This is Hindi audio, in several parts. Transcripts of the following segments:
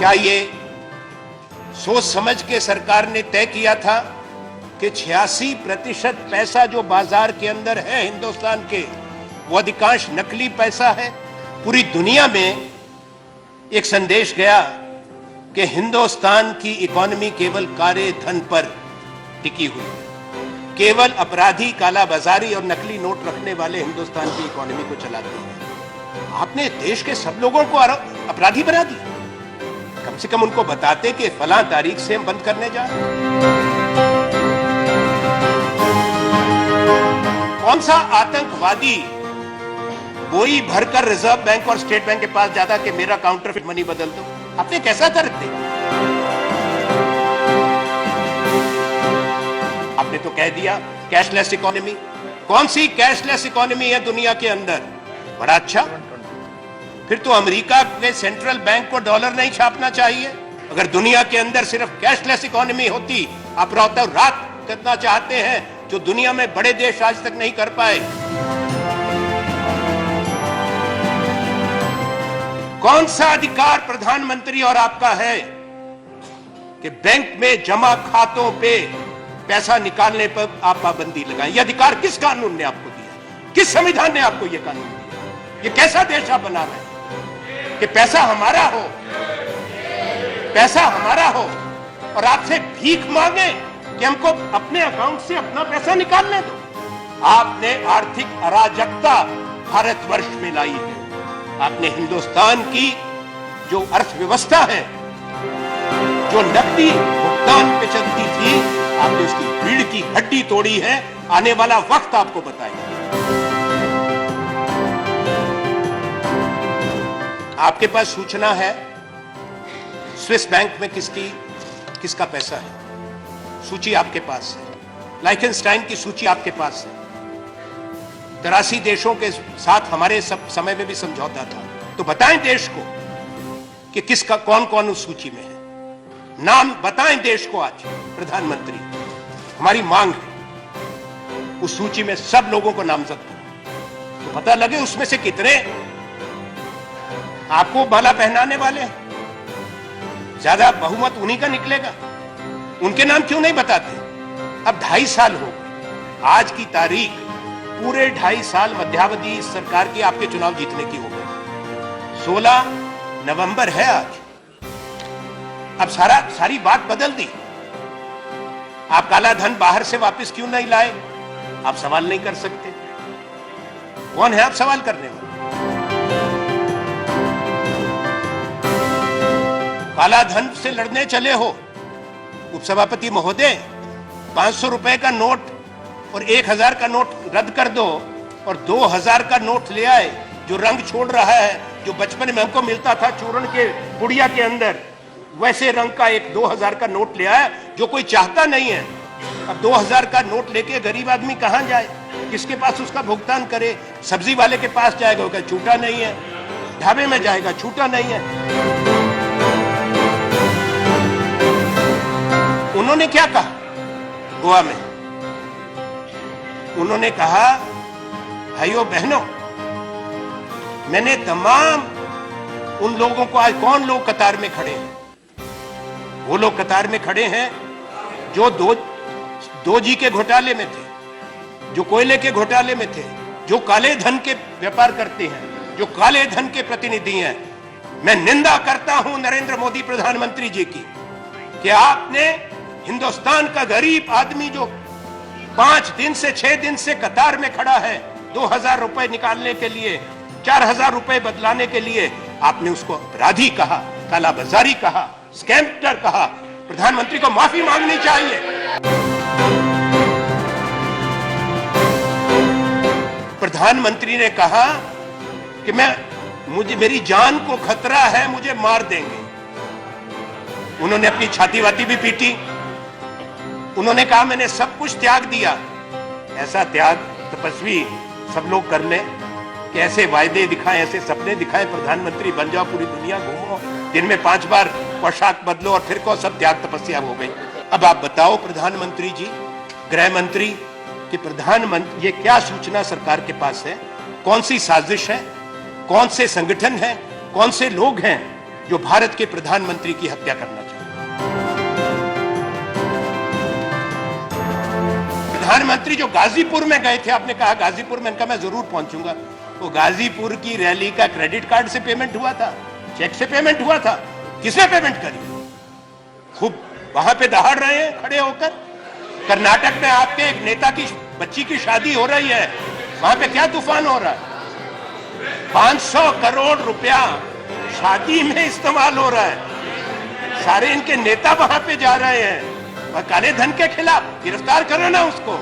क्या ये सोच समझ के सरकार ने तय किया था कि 86% पैसा जो बाजार के अंदर है हिंदुस्तान के, वो अधिकांश नकली पैसा है? पूरी दुनिया में एक संदेश गया कि हिंदुस्तान की इकोनॉमी केवल काले धन पर टिकी हुई है, केवल अपराधी, काला बाजारी और नकली नोट रखने वाले हिंदुस्तान की इकोनॉमी को चलाते हैं। आपने देश के सब लोगों को अपराधी बना दिया। कम से कम उनको बताते कि फलां तारीख से हम बंद करने जा रहे हैं। कौन सा आतंकवादी वही भरकर रिजर्व बैंक और स्टेट बैंक के पास जाता कि मेरा काउंटरफिट मनी बदल दो? आपने कैसा तर्क दिया? आपने तो कह दिया कैशलेस इकोनॉमी। कौन सी कैशलेस इकोनॉमी है दुनिया के अंदर? बड़ा अच्छा, फिर तो अमेरिका के सेंट्रल बैंक को डॉलर नहीं छापना चाहिए। अगर दुनिया के अंदर सिर्फ कैशलेस इकोनॉमी होती, आप रातों रात करना चाहते हैं जो दुनिया में बड़े देश आज तक नहीं कर पाए। कौन सा अधिकार प्रधानमंत्री और आपका है कि बैंक में जमा खातों पे पैसा निकालने पर आप पाबंदी लगाएं? यह अधिकार किस कानून ने आपको दिया? किस संविधान ने आपको यह कानून दिया? यह कैसा देश आप बना रहे हैं कि पैसा हमारा हो, पैसा हमारा हो और आपसे भीख मांगे कि हमको अपने अकाउंट से अपना पैसा निकालने दो? आपने आर्थिक अराजकता भारतवर्ष में लाई है। आपने हिंदुस्तान की जो अर्थव्यवस्था है, जो नकदी भुगतान पे चलती थी, आपने उसकी रीढ़ की हड्डी तोड़ी है। आने वाला वक्त आपको बताएगा। आपके पास सूचना है स्विस बैंक में किसका पैसा है? सूची आपके पास है। लाइखनस्टाइन की सूची आपके पास है। 83 देशों के साथ हमारे सब समय में भी समझौता था। तो बताएं देश को कि किसका कौन कौन उस सूची में है। नाम बताएं देश को आज प्रधानमंत्री। हमारी मांग है उस सूची में सब लोगों को नामजद करो, तो पता लगे उसमें से कितने आपको माला पहनाने वाले हैं। ज्यादा बहुमत उन्हीं का निकलेगा। उनके नाम क्यों नहीं बताते? अब 2.5 साल हो गए, आज की तारीख पूरे 2.5 साल मध्यावधि सरकार की आपके चुनाव जीतने की हो गई। 16 नवंबर है आज। अब सारी बात बदल दी। आप काला धन बाहर से वापस क्यों नहीं लाए? आप सवाल नहीं कर सकते। कौन है आप सवाल करने वाले? काला धन से लड़ने चले हो उपसभापति महोदय? 500 रुपए का नोट और 1000 का नोट रद्द कर दो और 2000 का नोट ले आए, जो रंग छोड़ रहा है, जो बचपन में हमको मिलता था चूर्ण के पुड़िया के अंदर, वैसे रंग का एक 2000 का नोट ले आया जो कोई चाहता नहीं है। अब 2000 का नोट लेके गरीब आदमी कहां जाए? किसके पास उसका भुगतान करे? सब्जी वाले के पास जाएगा, उसका छूटा नहीं है। ढाबे में जाएगा, छूटा नहीं है। उन्होंने क्या कहा गोवा में? उन्होंने कहा भाइयों बहनों, मैंने तमाम उन लोगों को, आज कौन लोग कतार में खड़े हैं? वो लोग कतार में खड़े हैं जो 2G के घोटाले में थे, जो कोयले के घोटाले में थे, जो काले धन के व्यापार करते हैं, जो काले धन के प्रतिनिधि हैं। मैं निंदा करता हूं नरेंद्र मोदी प्रधानमंत्री जी की कि आपने हिंदुस्तान का गरीब आदमी जो 5 दिन से 6 दिन से कतार में खड़ा है 2000 रुपए निकालने के लिए, 4000 रुपए बदलाने के लिए, आपने उसको अपराधी कहा, काला बाजारी कहा, स्कैमर कहा। प्रधानमंत्री को माफी मांगनी चाहिए। प्रधानमंत्री ने कहा कि मेरी जान को खतरा है, मुझे मार देंगे। उन्होंने अपनी छाती वाती भी पीटी। उन्होंने कहा मैंने सब कुछ त्याग दिया। ऐसा त्याग तपस्वी सब लोग कर लें कि ऐसे वायदे दिखाएं, ऐसे सपने दिखाएं, प्रधानमंत्री बन जाओ, पूरी दुनिया घूमो, दिन में 5 बार पोशाक बदलो और फिर को सब त्याग तपस्या हो गई। अब आप बताओ प्रधानमंत्री जी, गृह मंत्री, कि प्रधानमंत्री ये क्या सूचना सरकार के पास है? कौन सी साजिश है? कौन से संगठन है? कौन से लोग हैं जो भारत के प्रधानमंत्री की हत्या करना चाहता है। प्रधानमंत्री जो गाजीपुर में गए थे, आपने कहा गाजीपुर में, इनका मैं जरूर पहुंचूंगा। वो गाजीपुर की रैली का क्रेडिट कार्ड से पेमेंट हुआ था, चेक से पेमेंट हुआ था? किसने पेमेंट करी? खूब वहां पे दहाड़ रहे हैं खड़े होकर। कर्नाटक में आपके एक नेता की बच्ची की शादी हो रही है, वहां पे क्या तूफान हो रहा है? 500 करोड़ रुपया शादी में इस्तेमाल हो रहा है। सारे इनके नेता वहां पे जा रहे हैं और काले धन के खिलाफ गिरफ्तार करो ना उसको।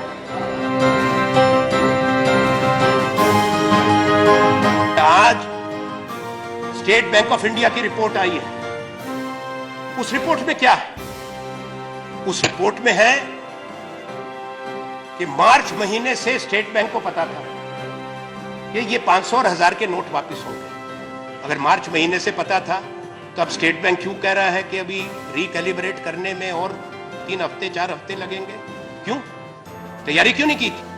आज स्टेट बैंक ऑफ इंडिया की रिपोर्ट आई है। उस रिपोर्ट में क्या है? उस रिपोर्ट में है कि मार्च महीने से स्टेट बैंक को पता था कि ये 500 और 1000 के नोट वापस हो गए। अगर मार्च महीने से पता था तो अब स्टेट बैंक क्यों कह रहा है कि अभी रिकैलिब्रेट करने में और 3 हफ्ते 4 हफ्ते लगेंगे? क्यों? तैयारी क्यों नहीं की थी?